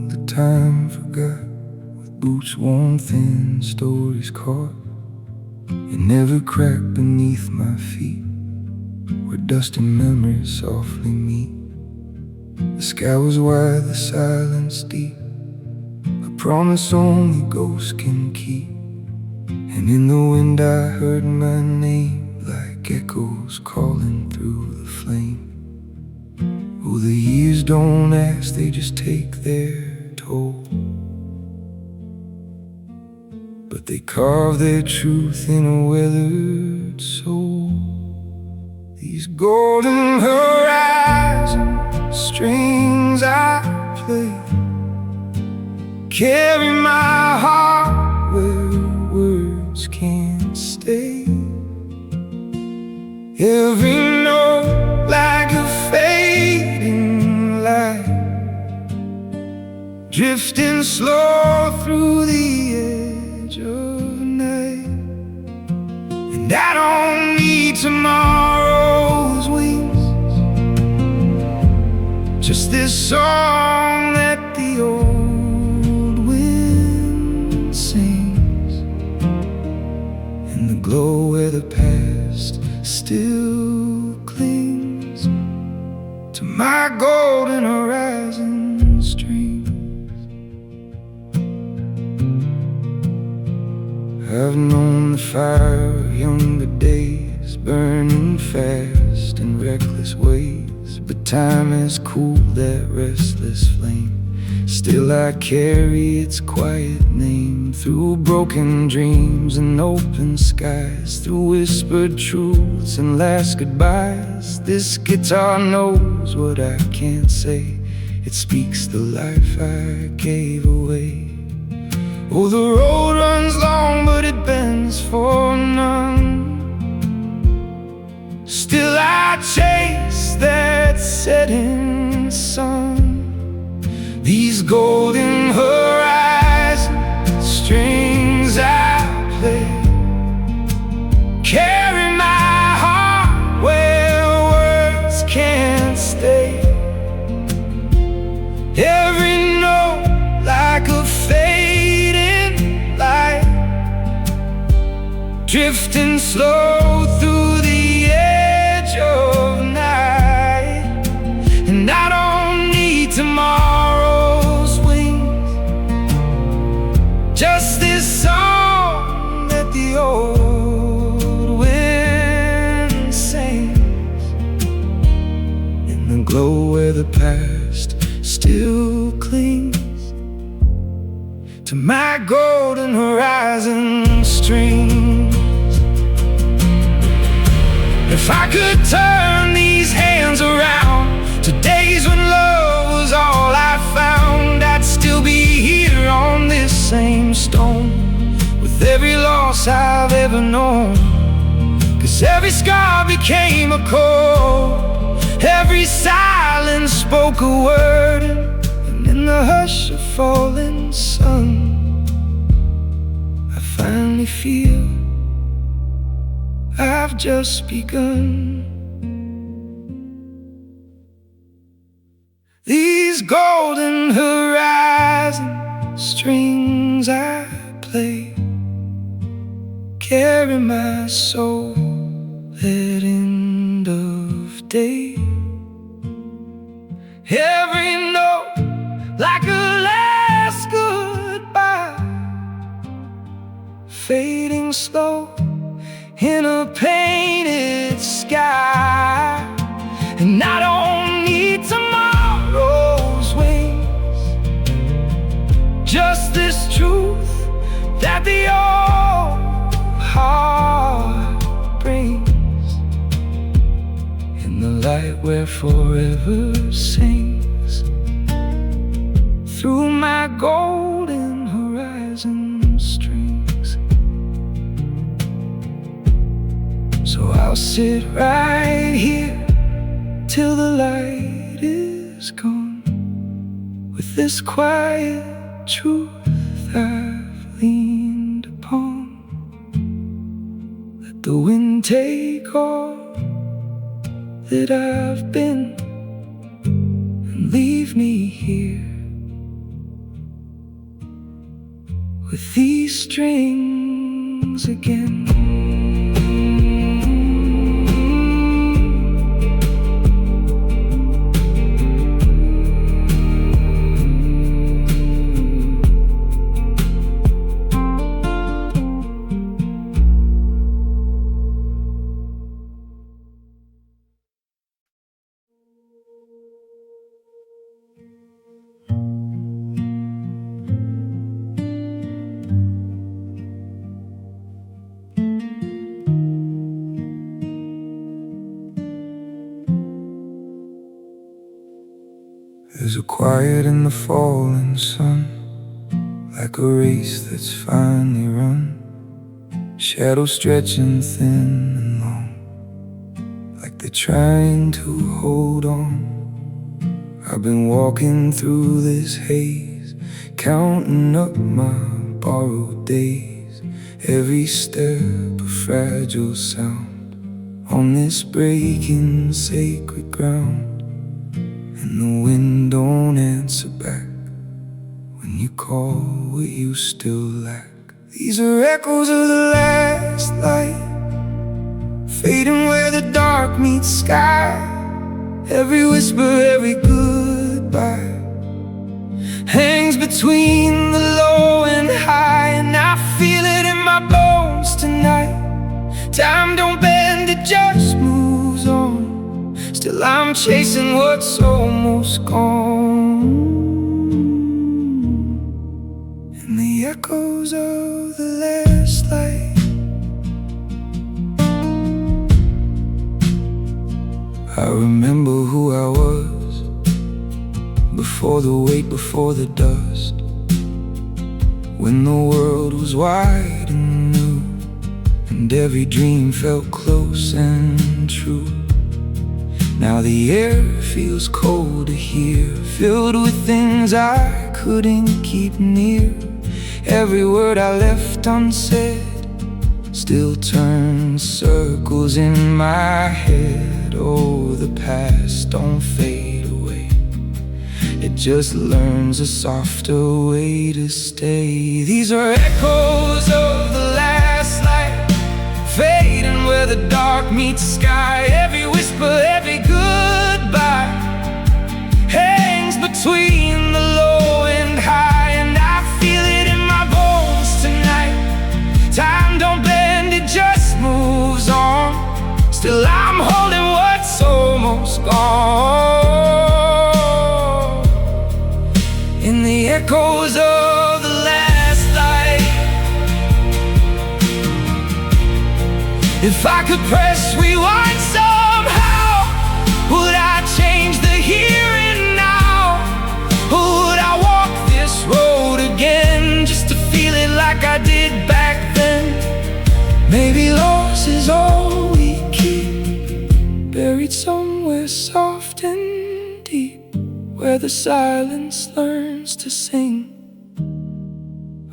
the time forgot, with boots worn thin, stories caught. It never cracked beneath my feet, where dusty memories softly meet. The sky was wide, the silence deep, a promise only ghosts can keep. And in the wind I heard my name, like echoes calling through the flame. Oh, the years don't ask, they just take their toll, but they carve their truth in a weathered soul. These golden horizon strings I play carry my heart where words can't stay. Every note like a fading light, drifting slow through the edge of night. And I don't need tomorrow's wings, just this song that the old wind sings, in the glow where the past still clings to my golden horizon strings. I've known the fire of younger days, burning fast in reckless ways, but time has cooled that restless flame. Still I carry its quiet name, through broken dreams and open skies, through whispered truths and last goodbyes. This guitar knows what I can't say, it speaks the life I gave away. Oh, the road runs long, but it bends for none. Still I chase that setting sun. These golden horizon strings I play carry my heart where words can't stay. Every note like a fading light, drifting slow through the edge of night. And I don't need tomorrow's wings, just this song that the old wind sings, in the glow where the past still clings to my golden horizon strings. If I could turn these hands around to days when love was all I found, I'd still be here on this same stone, with every loss I've ever known. 'Cause every scar became a chord, every silence spoke a word, and in the hush of falling sun, I finally feel I've just begun. These golden horizon strings I play carry my soul at end of day. Every note like a last goodbye, fading slow in a painted sky. And I don't need tomorrow's wings, just this truth that the old heart brings, in the light where forever sings, through my golden horizon strings. So I'll sit right here till the light is gone, with this quiet truth I've leaned upon. Let the wind take all that I've been, and leave me here with these strings again. There's a quiet in the falling sun, like a race that's finally run. Shadows stretching thin and long, like they're trying to hold on. I've been walking through this haze, counting up my borrowed days. Every step a fragile sound on this breaking sacred ground. And the wind don't answer back when you call what you still lack. These are echoes of the last light, fading where the dark meets sky. Every whisper, every goodbye hangs between the low and high. And I feel it in my bones tonight. Time don't bend, it just moves on. Still I'm chasing what's almost gone. And the echoes of the last light, I remember who I was, before the weight, before the dust, when the world was wide and new, and every dream felt close and true. Now the air feels colder here, filled with things I couldn't keep near. Every word I left unsaid still turns circles in my head. Oh, the past don't fade away, it just learns a softer way to stay. These are echoes of the last light, fading where the dark meets sky. Every whisper, every goodbye hangs between the low and high. And I feel it in my bones tonight. Time don't bend, it just moves on. Still I'm holding what's almost gone. In the echoes of the last light, if I could press rewind somehow, would I change the here and now? Or would I walk this road again, just to feel it like I did back then? Maybe loss is all we keep, buried somewhere soft and deep, where the silence learns to sing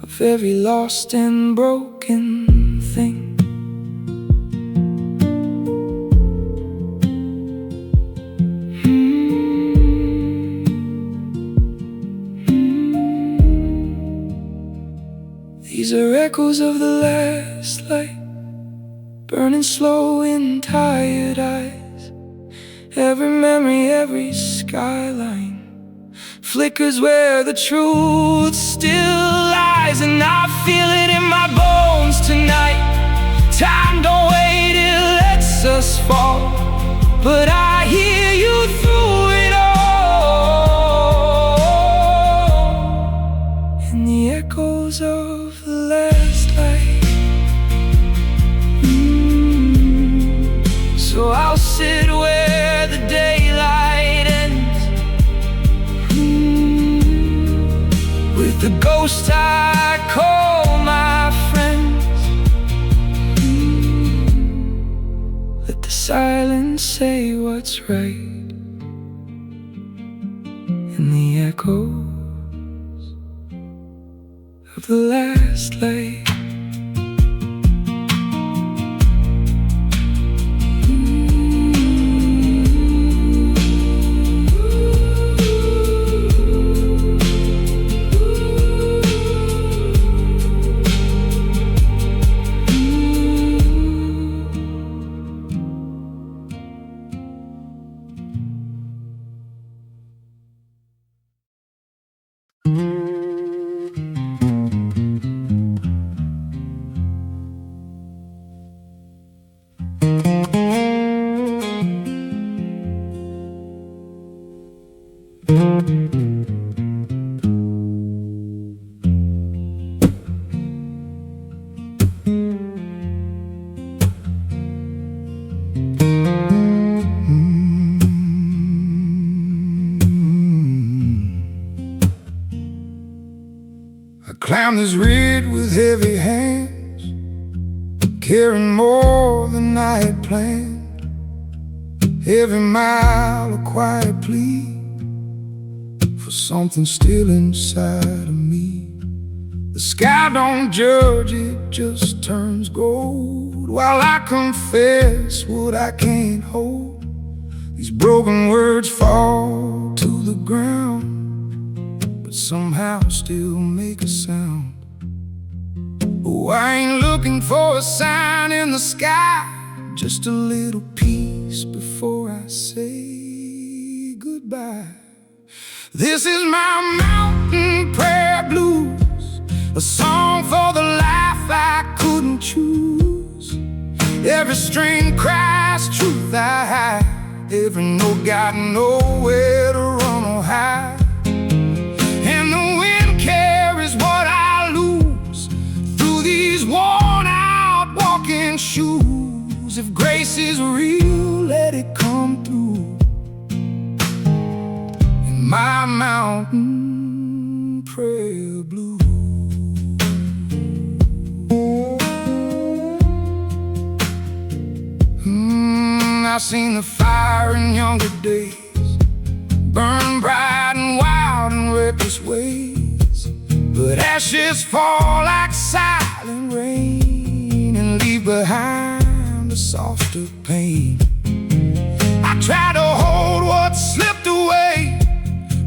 of every lost and broken thing. These are echoes of the last light, burning slow in tired eyes. Every memory, every skyline flickers where the truth still lies. And I feel it in my bones tonight. Time don't wait, it lets us fall, but I hear you through it all. In the echoes of the last light. So I'll sit where the daylight ends, with the ghost I call my friends. Let the silence say what's right. In the echoes of the last light. climbed this ridge with heavy hands, carrying more than I had planned. Every mile a quiet plea for something still inside of me. The sky don't judge, it just turns gold, while I confess what I can't hold. These broken words fall to the ground, but somehow still make a sound. Oh, I ain't looking for a sign in the sky, just a little peace before I say goodbye. This is my mountain prayer blues, a song for the life I couldn't choose. Every string cries truth I hide, every note got nowhere to run or hide. And the wind carries what I lose through these worn out walking shoes. If grace is real, let it come through in my mountain prayer blues. I've seen the fire in younger days burn bright and wild in reckless ways, but ashes fall like silent rain and leave behind a softer pain. I try to hold what slipped away,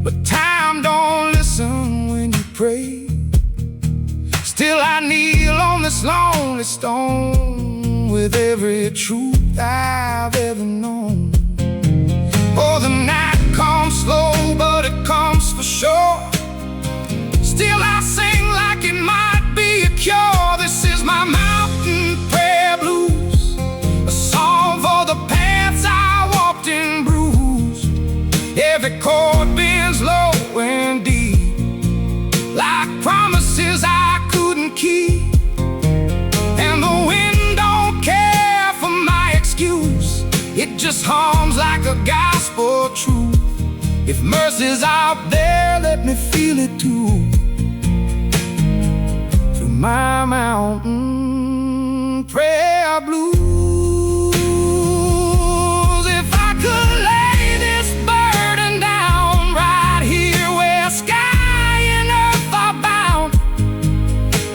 but time don't listen when you pray. Still I kneel on this lonely stone with every truth I've ever known. Oh, the night comes slow, but it comes for sure. Still I sing like it might be a cure. This is my mountain prayer blues, a song for the paths I walked and bruised. Every chord bends low and deep, like promises I couldn't keep. And the wind don't care for my excuse, it just hums like a gospel truth. If mercy's out there, let me feel it too, through my mountain prayer blues. If I could lay this burden down right here where sky and earth are bound,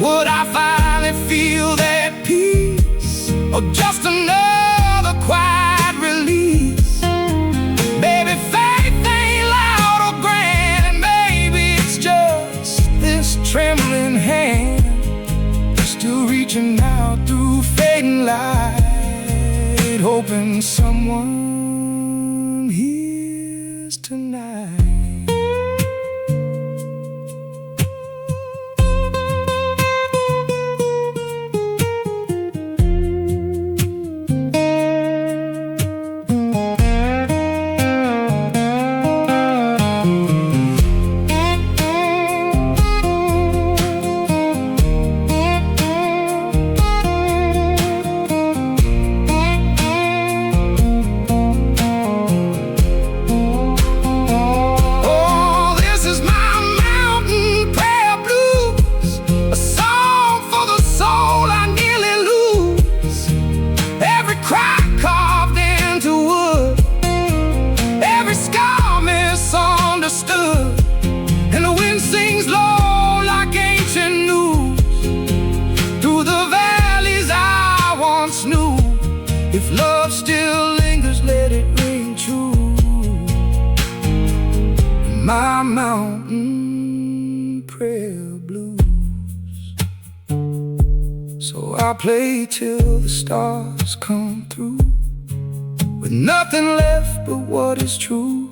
would I finally feel that peace, or just another quiet release? Baby, faith ain't loud or grand, and maybe it's just this trembling hand still reaching out through fading light, hoping someone hears tonight. And the wind sings low like ancient news through the valleys I once knew. If love still lingers, let it ring true in my mountain prayer blues. So I play till the stars come through, with nothing left but what is true.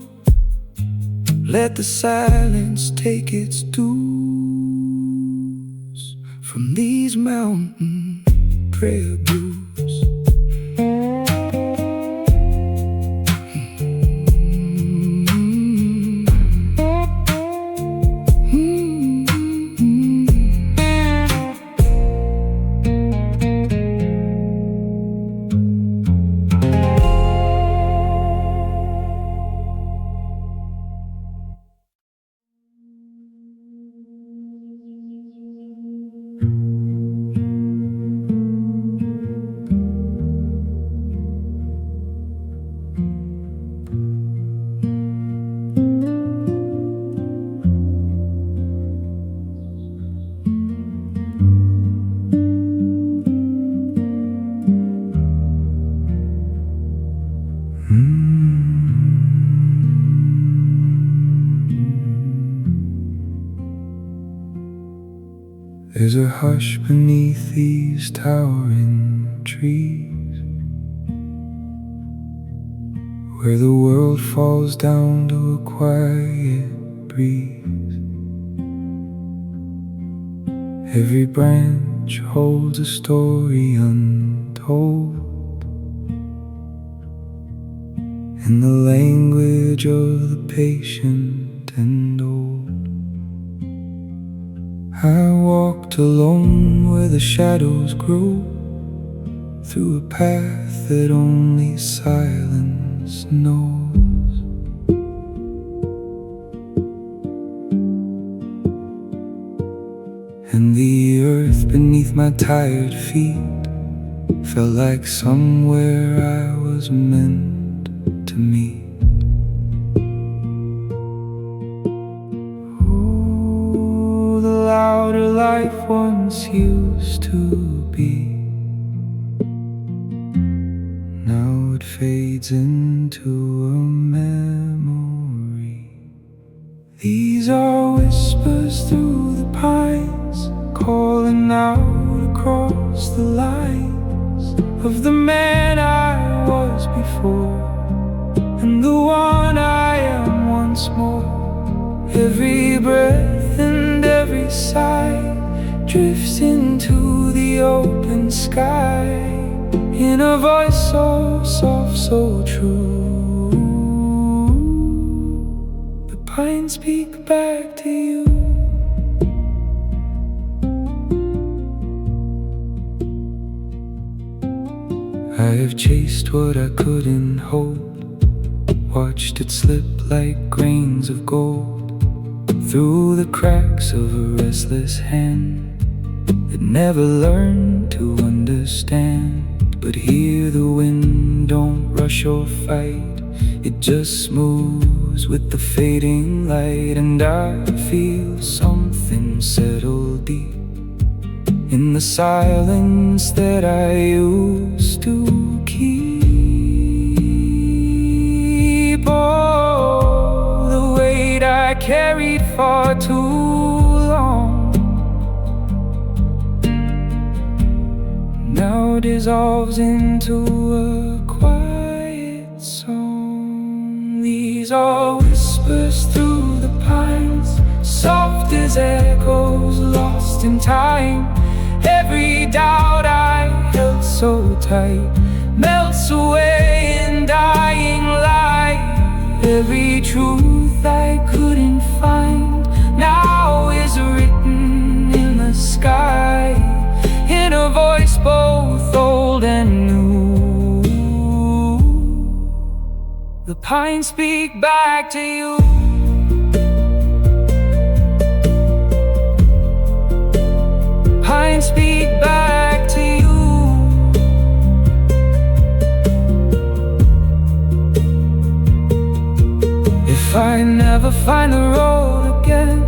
Let the silence take its dues from these mountain prayer blues. There's a hush beneath these towering trees, where the world falls down to a quiet breeze. Every branch holds a story untold, in the language of the patient and old. I walked alone where the shadows grow, through a path that only silence knows. And the earth beneath my tired feet felt like somewhere I was meant to meet. Oh, the louder life once used to be, now it fades into a memory. These are whispers through the pines, calling out across the lines of the man I was before, and the one I am once more. Every breath and every sigh drifts into the open sky, in a voice so soft, so true. The pines speak back to you. I have chased what I couldn't hold, watched it slip like grains of gold through the cracks of a restless hand that never learned to understand. But hear the wind, don't rush or fight, it just moves with the fading light. And I feel something settle deep in the silence that I used to keep. Oh, the weight I carried far too long now dissolves into a quiet song. These are whispers through the pines, soft as echoes lost in time. Every doubt I held so tight melts away in dying light. Every truth I couldn't find now is written in the sky, in a voice both old and new. The pines speak back to you. Pines speak back to you. If I never find the road again,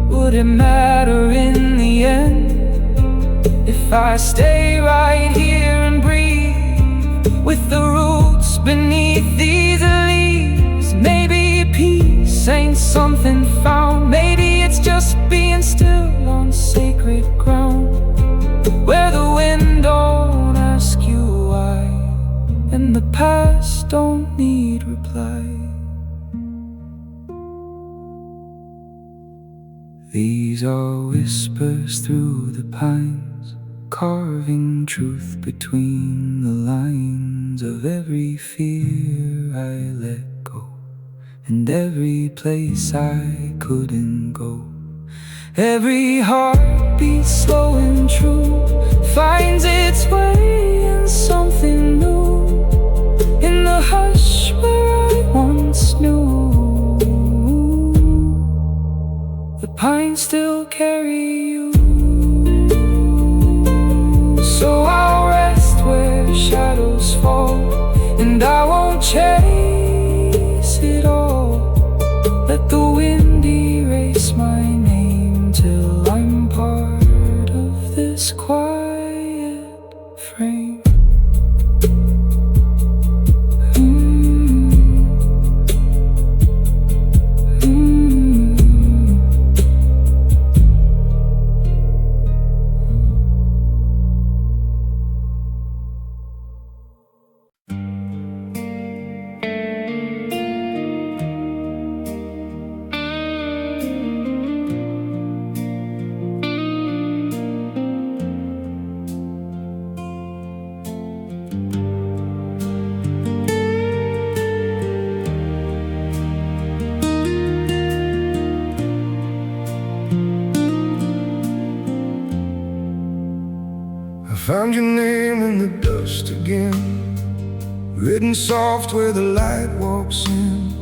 would it matter in the end? If I stay right here and breathe with the roots beneath these leaves, maybe peace ain't something found. Maybe it's just being still on sacred ground, where the wind don't ask you why, and the past don't need reply. These are whispers through the pines, carving truth between the lines of every fear I let go, and every place I couldn't go. Every heartbeat slow and true finds its way in something new, in the hush where I once knew. The pines still carry you, so I'll rest where shadows fall, and I won't chase it all. Let the wind erase my name till I'm part of this quiet frame. found your name in the dust again, written soft where the light walks in,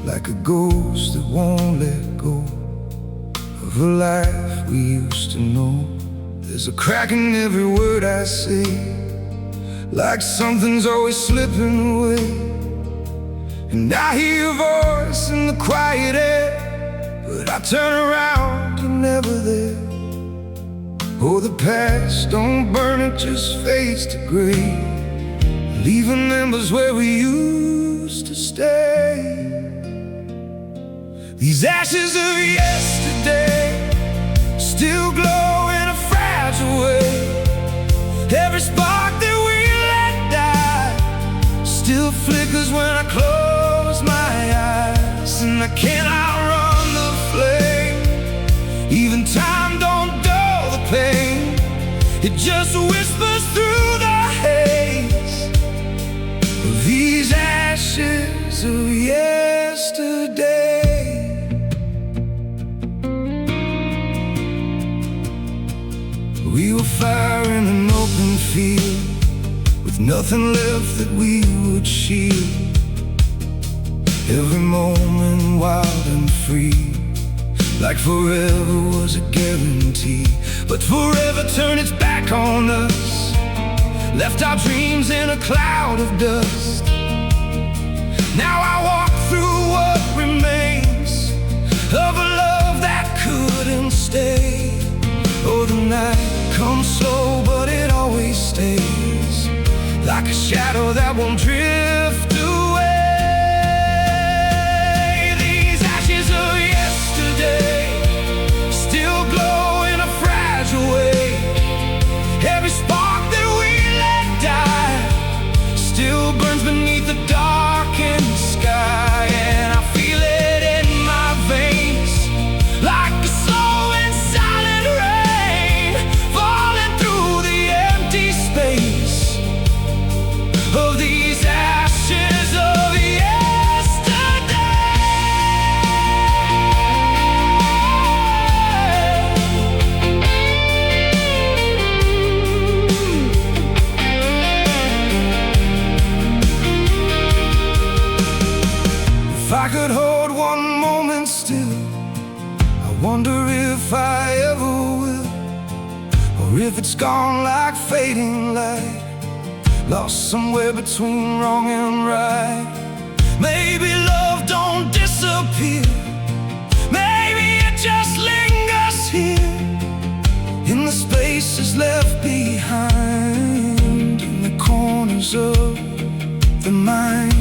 like a ghost that won't let go of a life we used to know. There's a crack in every word I say, like something's always slipping away. And I hear your voice in the quiet air, but I turn around, you're never there. Oh, the past, don't burn it, just fades to gray, leaving embers where we used to stay. These ashes of yesterday still glow in a fragile way. Every spark that we let die still flickers when I close my eyes, and I can't outrun the flame. Even time don't dull the pain, it just whispers through the haze of these ashes of yesterday. We were fire in an open field, with nothing left that we would shield. Every moment wild and free, like forever was a guarantee. But forever turned its back on us, left our dreams in a cloud of dust. Now I walk through what remains of a love that couldn't stay. Oh, the night comes slow, but it always stays, like a shadow that won't drift away. These ashes of yesterday still glow in a fragile way. Every spark that we let die still burns beneath the darkened sky, and I feel it in my veins, like a slow and silent rain falling through the empty space of these ashes of yesterday. If I could hold one moment still, I wonder if I ever will, or if it's gone like fading light, lost somewhere between wrong and right. Maybe love don't disappear, maybe it just lingers here, in the spaces left behind, in the corners of the mind.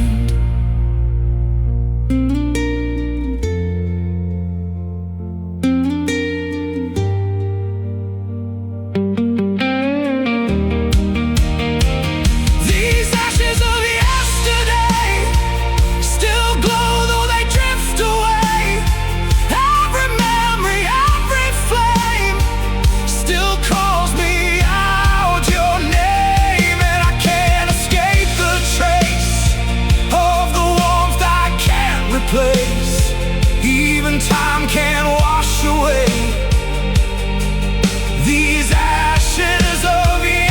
Even time can't wash away these ashes of yesterday.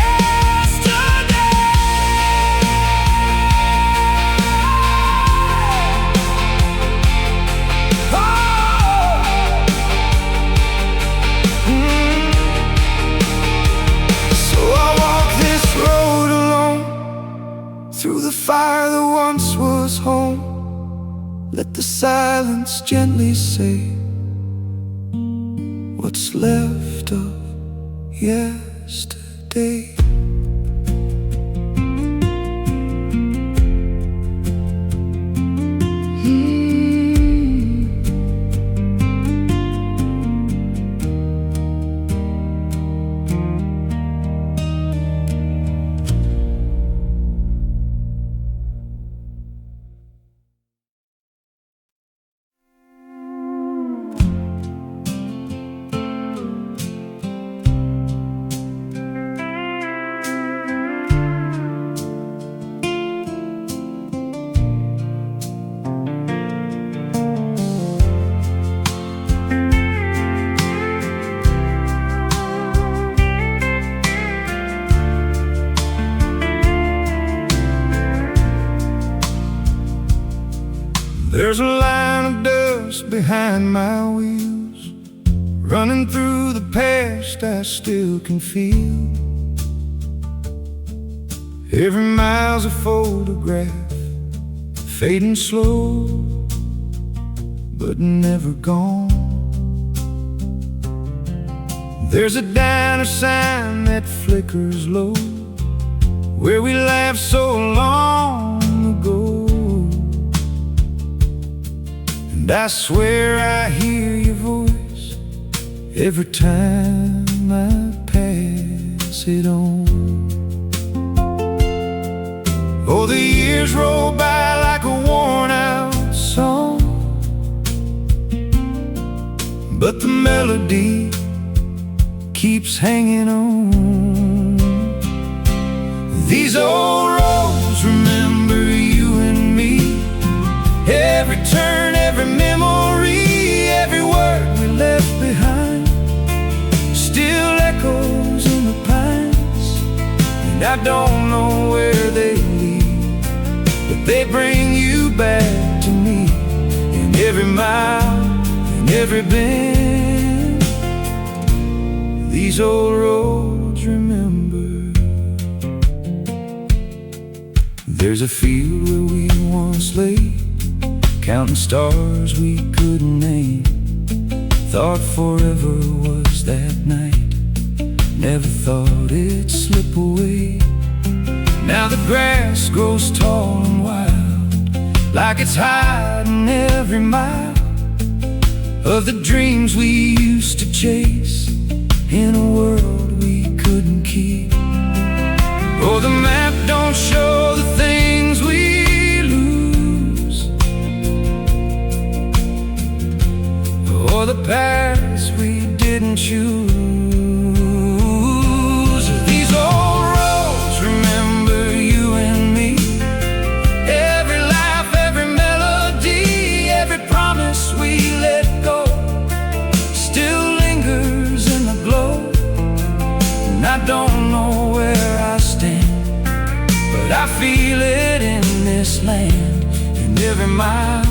So I walk this road alone, through the fire that once was home. Let the silence gently say what's left of yesterday. There's a line of dust behind my wheels, running through the past I still can feel. Every mile's a photograph, fading slow, but never gone. There's a diner sign that flickers low, where we laughed so long ago. And I swear I hear your voice every time I pass it on. Oh, the years roll by like a worn-out song, but the melody keeps hanging on. These old roads remember you and me, every turn, every memory, every word we left behind still echoes in the pines. And I don't know where they lead, but they bring you back to me, in every mile, in every bend. These old roads remember. There's a field where we once lay, counting stars we couldn't name. Thought forever was that night, never thought it'd slip away. Now the grass grows tall and wild, like it's hiding every mile of the dreams we used to chase, in a world we couldn't keep. Oh, the map don't show the things we lose, or the paths we didn't choose. These old roads remember you and me, every laugh, every melody, every promise we let go still lingers in the glow. And I don't know where I stand, but I feel it in this land, in every mile,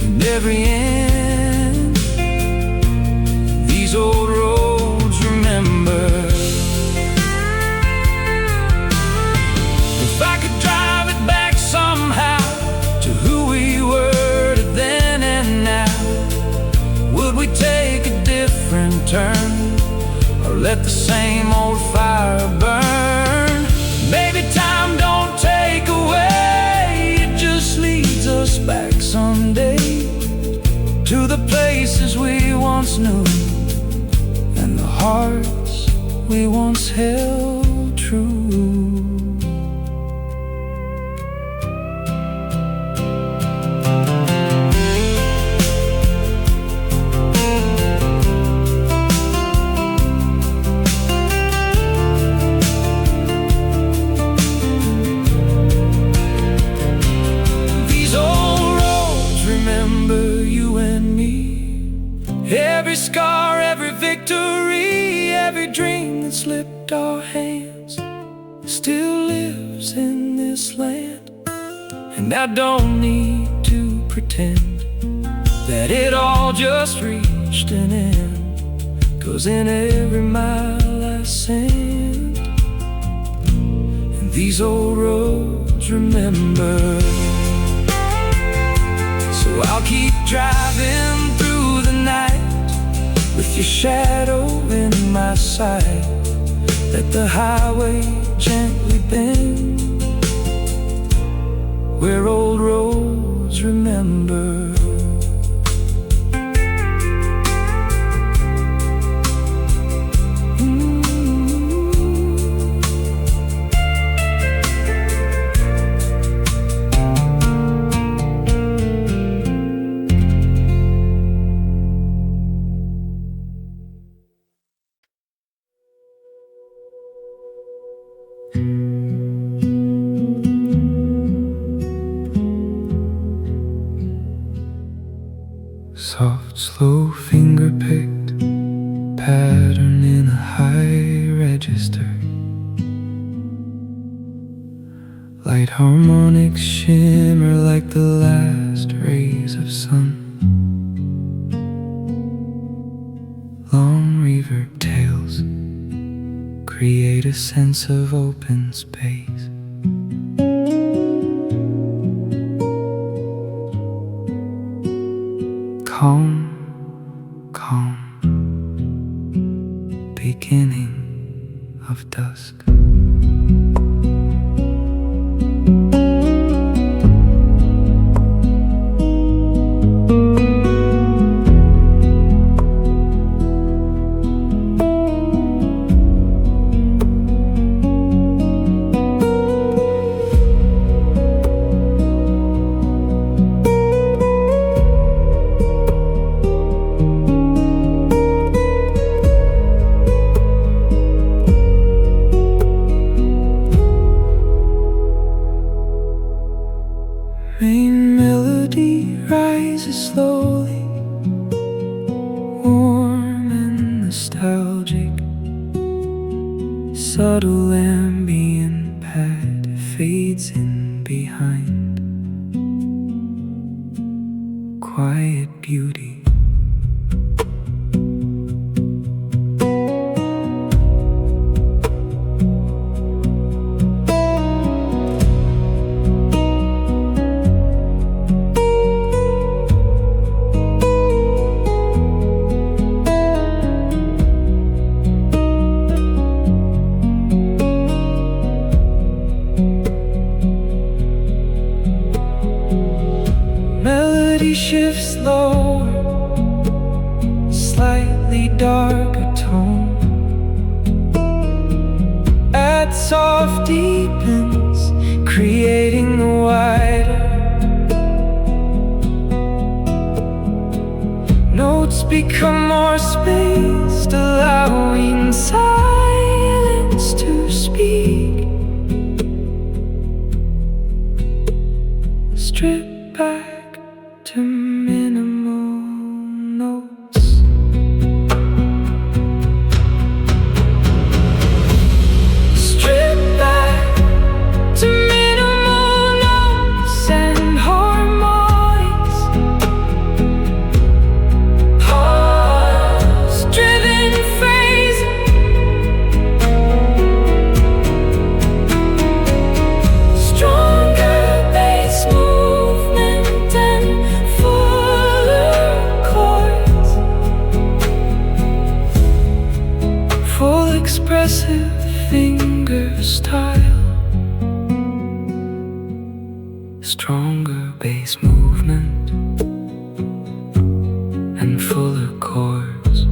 in every end. These old roads remember. If I could drive it back somehow to who we were to then and now, would we take a different turn, or let the same old fire burn? Maybe time don't take away, it just leads us back someday to the places we once knew, and the hearts we once held true. Every scar, every victory, every dream that slipped our hands still lives in this land. And I don't need to pretend that it all just reached an end, 'cause in every mile I send, and these old roads remember. So I'll keep driving through the night with your shadow in my sight. Let the highway gently bend, where old roads remember. Soft, slow finger-picked pattern in a high register. Light harmonics shimmer like the last rays of Long reverb tails create a sense of open space. Calm, calm, beginning of dusk. Main melody rises slowly, warm and nostalgic. Subtle ambient pad fades in behind. Quiet beauty. Melody shifts lower, slightly darker tone. Add soft deepens, creating a wider. Notes become more spaced, allowing silence to speak. Strip back to minimal notes. Strip back to minimal notes and harmonics. Pause-driven phrasing. Stronger bass movement and fuller chords. Full expressive finger style. Stronger bass movement and fuller chords.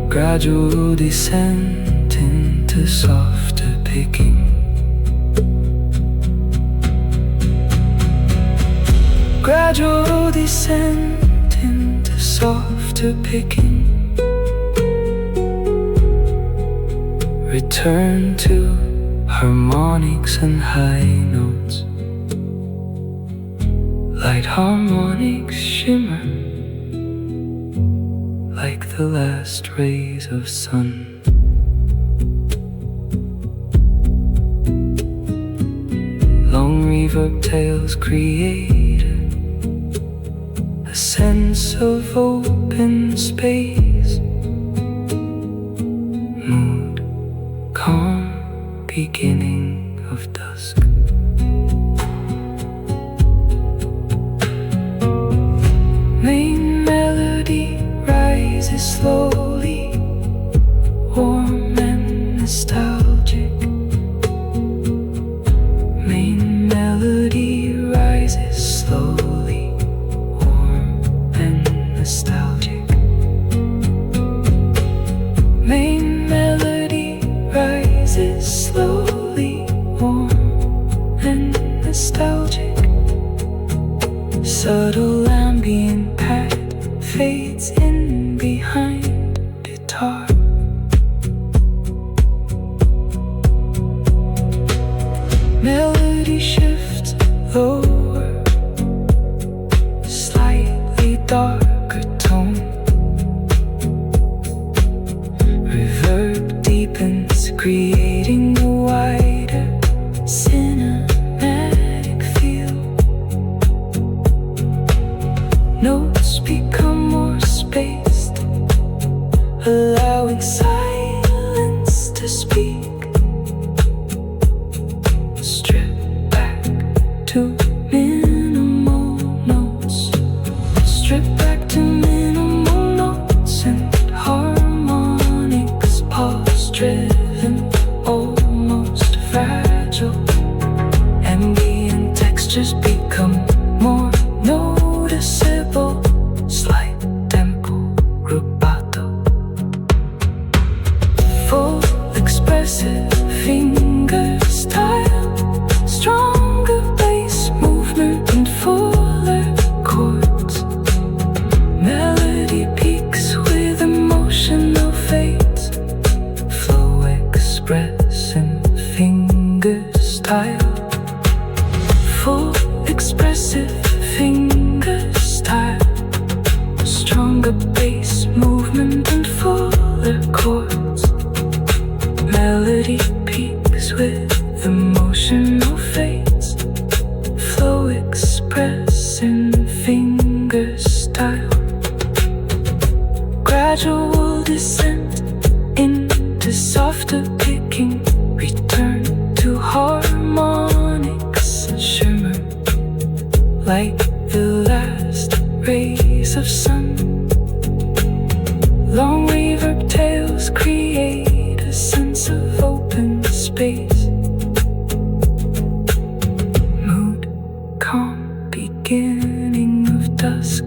Gradual descent into softer picking. Gradual descent into softer picking. Return to harmonics and high notes. Light harmonics shimmer like the last rays of sun. Long reverb tails create a sense of open space. Mood calm, beginning of dusk. Main melody rises slowly, warm and nostalgic. Main melody rises slowly, warm and nostalgic. Main melody rises slowly, warm and nostalgic. Subtle ambient pad fades in behind guitar. Melody shifts lower, slightly darker tone. Reverb deepens, creating a wider cinematic feel. Notes become more spaced, allowing silence to speak. Strip back to minimal notes. Strip back to minimal notes and harmonics. Pause driven, almost fragile. Ambient textures become more noticeable. Slight tempo rubato. Full expressive finger style. Stronger bass movement and fuller chords. Melody peaks with emotional fades. Flow express in finger style. Full expressive finger style. Stronger bass movement and fuller chords. Melody peaks with emotional fades. Flow express in finger style. Gradual descent into softer picking. Return to harmonics. Shimmer like the last rays of sun. Long reverb tails create a sense of open space. Mood calm, beginning of dusk.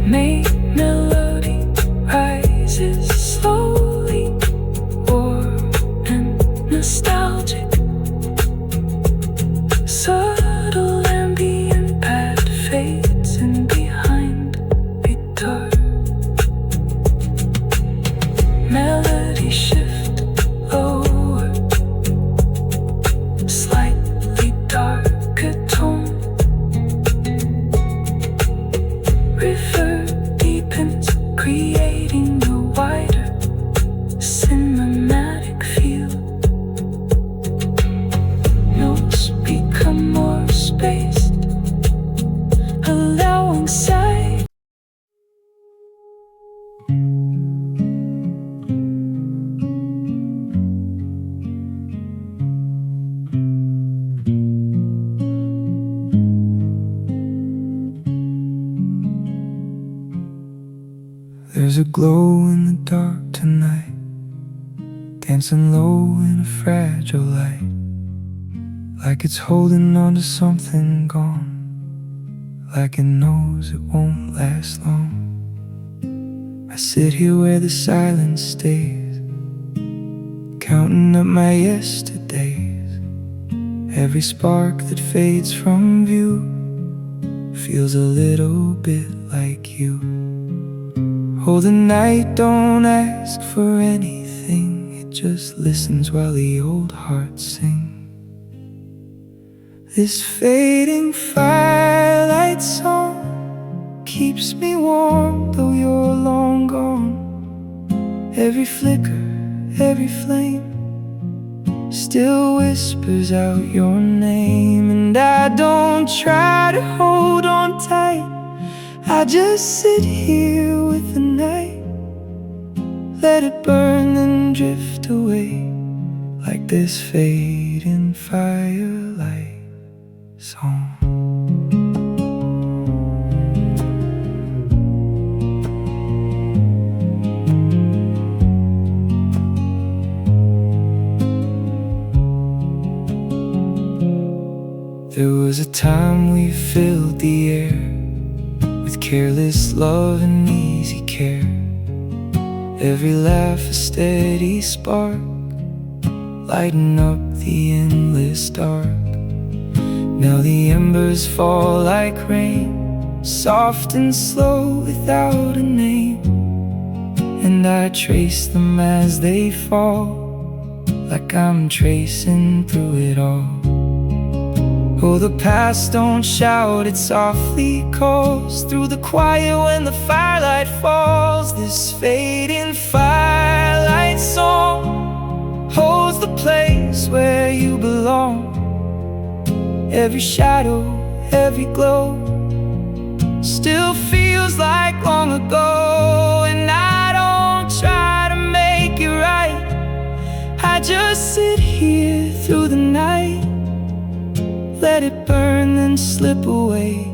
May melody rises slowly, warm and nostalgic. Subtle ambient pad fades in behind guitar. Melody shift lower, slightly darker tone. Reverb deepens, creating a wider cinematic feel. Notes become more spaced, allowing sight. There's a glow in the dark tonight, dancing low in a fragile light, like it's holding on to something gone, like it knows it won't last long. I sit here where the silence stays, counting up my yesterdays. Every spark that fades from view feels a little bit like you. Oh, the night don't ask for anything, it just listens while the old hearts sing. This fading firelight song keeps me warm though you're long gone. Every flicker, every flame still whispers out your name. And I don't try to hold on tight, I just sit here with the night, let it burn and drift away, like this fading firelight song. There was a time we filled the air with careless love and easy care. Every laugh a steady spark, lighting up the endless dark. Now the embers fall like rain, soft and slow without a name. And I trace them as they fall, like I'm tracing through it all. Oh, the past don't shout, it softly calls through the quiet when the firelight falls. This fading firelight song holds the place where you belong. Every shadow, every glow still feels like long ago. And I don't try to make it right, I just sit here through the night, let it burn then slip away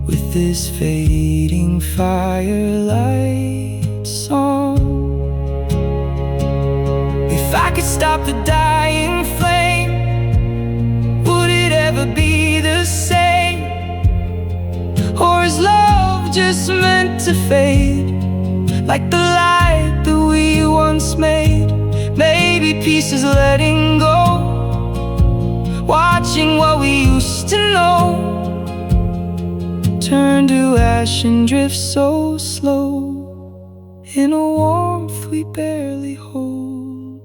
with this fading firelight song. If I could stop the dying flame, would it ever be the same? Or is love just meant to fade, like the light that we once made? Maybe peace is letting go, watching what we used to know turn to ash and drift so slow in a warmth we barely hold.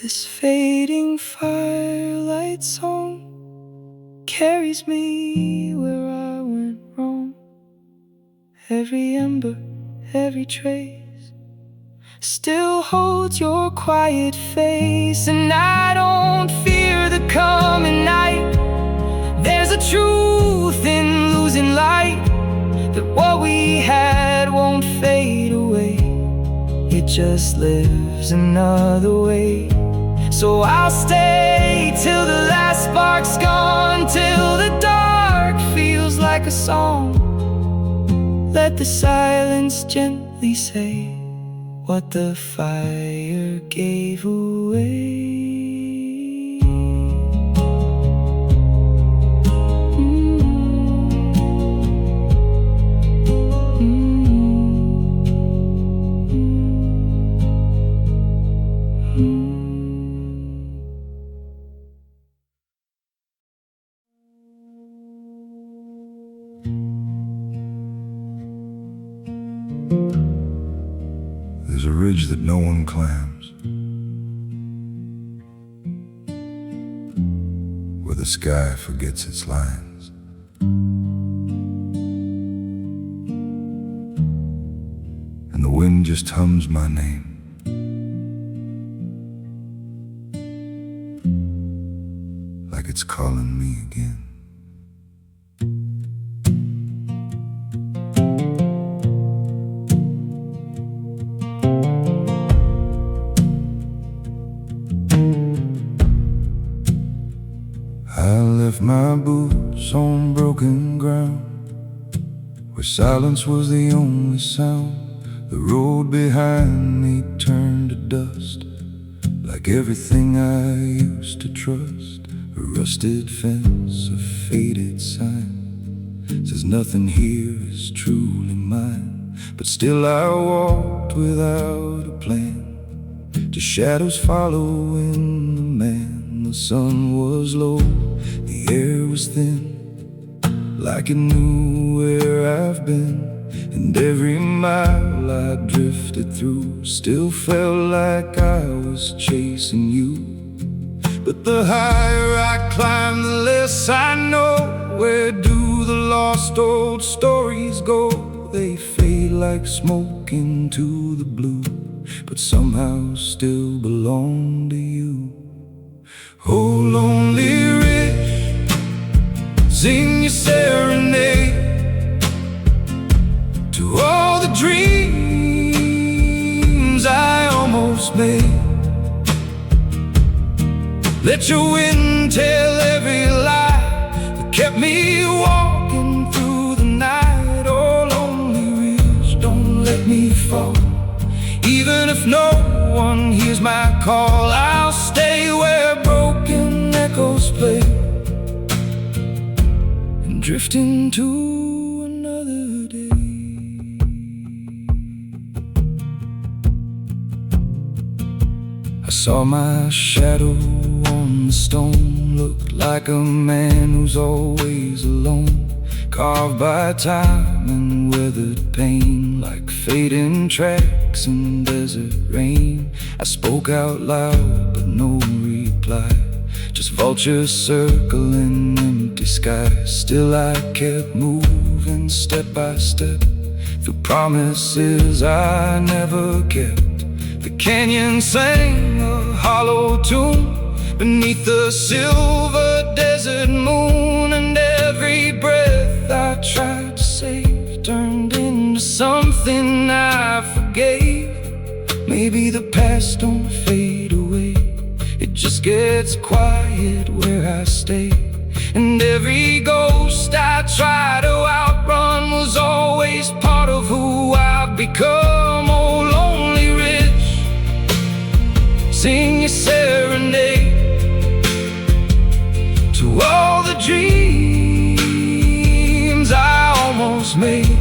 This fading firelight song carries me where I went wrong. Every ember, every trace still holds your quiet face. And I don't fear the coming night. There's a truth in losing light, that what we had won't fade away, it just lives another way. So I'll stay till the last spark's gone, till the dark feels like a song. Let the silence gently say what the fire gave away. There's a ridge that no one climbs, where the sky forgets its lines. And the wind just hums my name, like it's calling me again. I left my boots on broken ground, where silence was the only sound. The road behind me turned to dust, like everything I used to trust. A rusted fence, a faded sign, says nothing here is truly mine. But still I walked without a plan, to shadows following the man. The sun was low, the air was thin, like it knew where I've been. And every mile I drifted through still felt like I was chasing you. But the higher I climb, the less I know. Where do the lost old stories go? They fade like smoke into the blue, but somehow still belong to you. Oh, lonely ridge, sing your serenade to all the dreams I almost made. Let your wind tell every lie that kept me walking through the night. Oh, lonely ridge, don't let me fall. Even if no one hears my call, I'll stay where broken echoes play and drift into another day. I saw my shadow on the stone, looked like a man who's always alone, carved by time and weathered pain, like fading tracks in desert rain. I spoke out loud, but no reply, just vultures circling empty skies. Still I kept moving step by step, through promises I never kept. The canyon sang a hollow tune beneath the silver desert moon, and every breath I Maybe the past don't fade away, it just gets quiet where I stay. And every ghost I try to outrun was always part of who I've become. Oh, lonely rich, sing your serenade to all the dreams I almost made.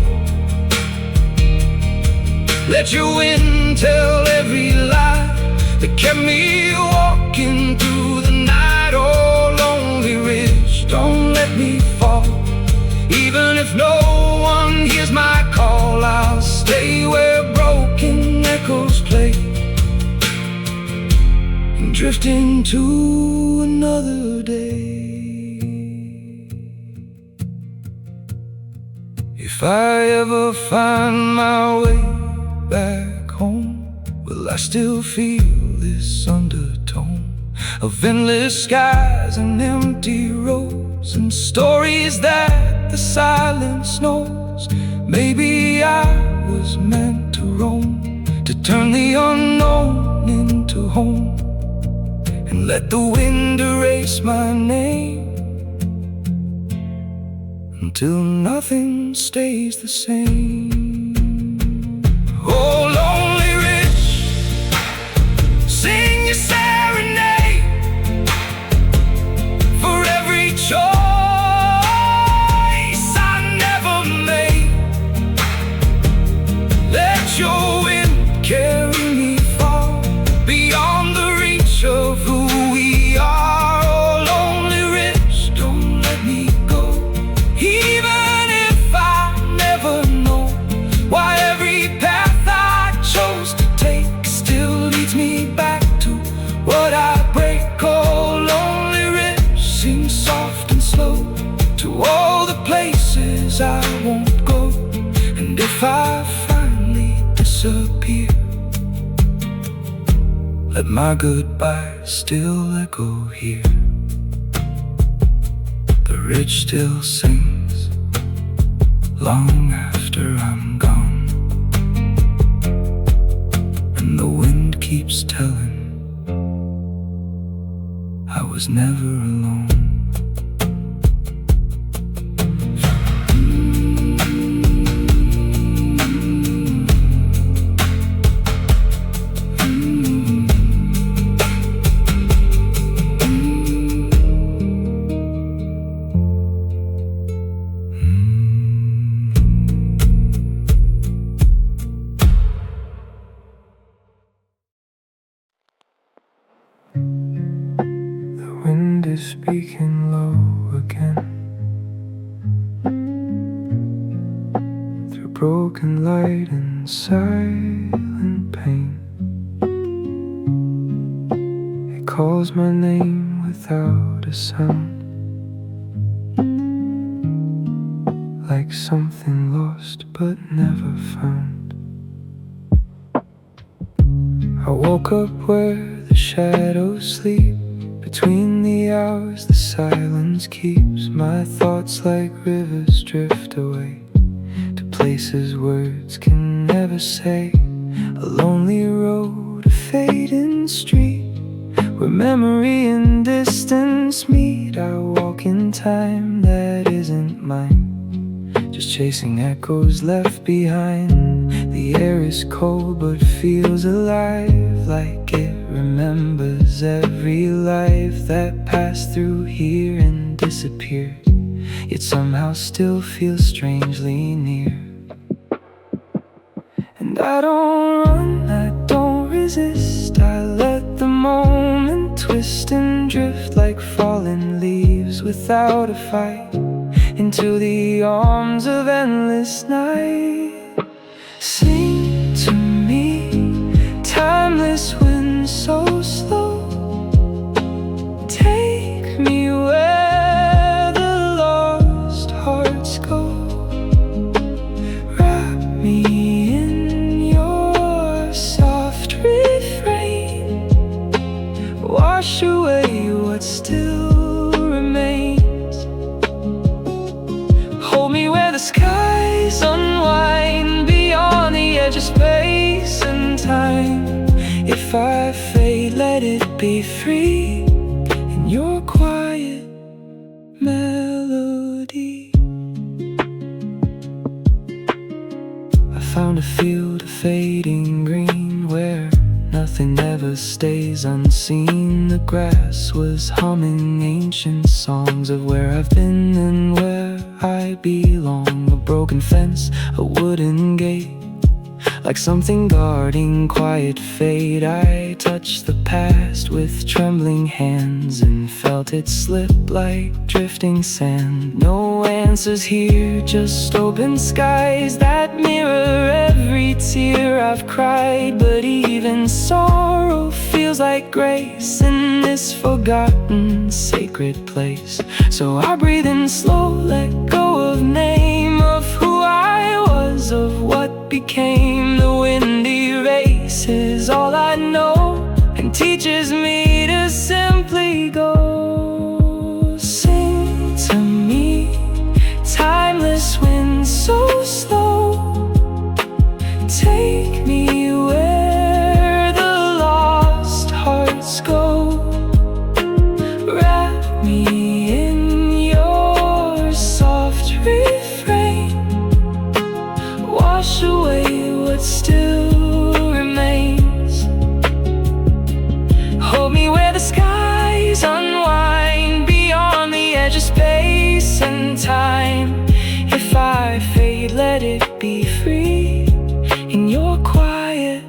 Let your wind tell every lie that kept me walking through the night. Oh, lonely ridge, don't let me fall. Even if no one hears my call, I'll stay where broken echoes play and drift into another day. If I ever find my way back home, will I still feel this undertone of endless skies and empty roads and stories that the silence knows? Maybe I was meant to roam, to turn the unknown into home, and let the wind erase my name until nothing stays the same. Oh, lonely rich, sing your serenade for every choice I never made. Let your wind carry me far beyond the reach of who we are. Oh, lonely rich, don't let me go, even if I never know why every path chose to take still leads me back to what I break. Oh, lonely rich, sing soft and slow to all the places I won't go. And if I finally disappear, let my goodbye still echo here. The ridge still sings long after I'm gone, and the wind keeps telling I was never alone. Wind is speaking low again through broken light and silent pain. It calls my name without a sound, like something lost but never found. I woke up where the shadows sleep. Between the hours, the silence keeps my thoughts like rivers drift away to places words can never say. A lonely road, a fading street, where memory and distance meet. I walk in time that isn't mine, just chasing echoes left behind. The air is cold but feels alive, like it remembers every life that passed through here and disappeared, yet somehow still feels strangely near. And I don't run, I don't resist, I let the moment twist and drift like fallen leaves without a fight into the arms of endless night. Sing to me, timeless wind so slow, take me where the lost hearts go. Wrap me in your soft refrain, wash away what still remains. Hold me where the skies unwind, beyond the edge of space and time. If I fade, let it be free in your quiet melody. I found a field of fading green where nothing ever stays unseen. The grass was humming ancient songs of where I've been and where I belong. A broken fence, a wooden gate, like something guarding quiet fate. I touched the past with trembling hands and felt it slip like drifting sand. No answers here, just open skies that mirror every tear I've cried. But even sorrow feels like grace in this forgotten sacred place. So I breathe in slow, let go of name, of who I was, of what became. The wind erases all I know and teaches me to simply go. Sing to me, timeless wind so slow, take me where the lost hearts go. Wrap me in your soft refrain, wash away what still remains. Hold me where the skies unwind, beyond the edge of space and time. If I fade, let it be free in your quiet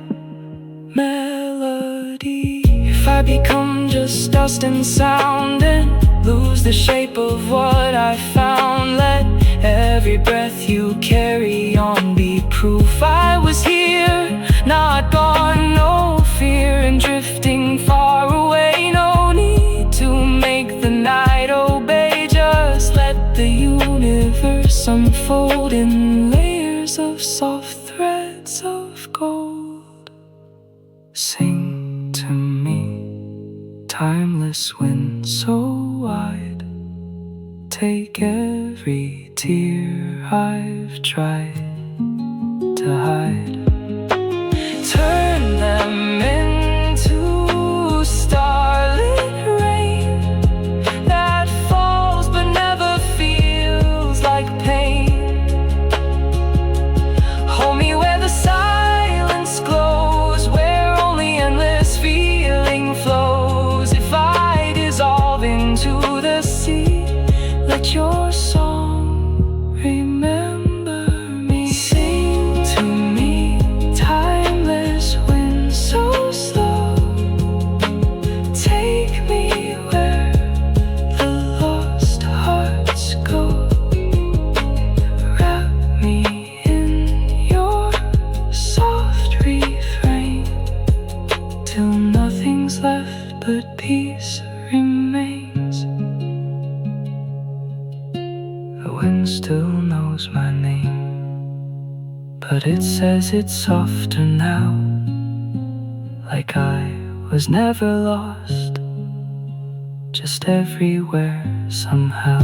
melody. If I become just dust and sound and lose the shape of what I found, let every breath you carry on be proof I was here, not gone. No fear in drifting far away, no need to make the night obey. Just let the universe unfold in layers of soft threads of gold. Sing to me, timeless wind so wide, take every tear I've tried to hide. Turn them into starlit rain that falls but never feels like pain. Hold me where the silence glows, where only endless feeling flows. If I dissolve into the sea, let your song remember me. Sing to me, timeless wind so slow, take me where the lost hearts go. Wrap me in your soft refrain, till nothing's left but peace remains. The wind still knows my name, but it says it's softer now, like I was never lost, just everywhere somehow.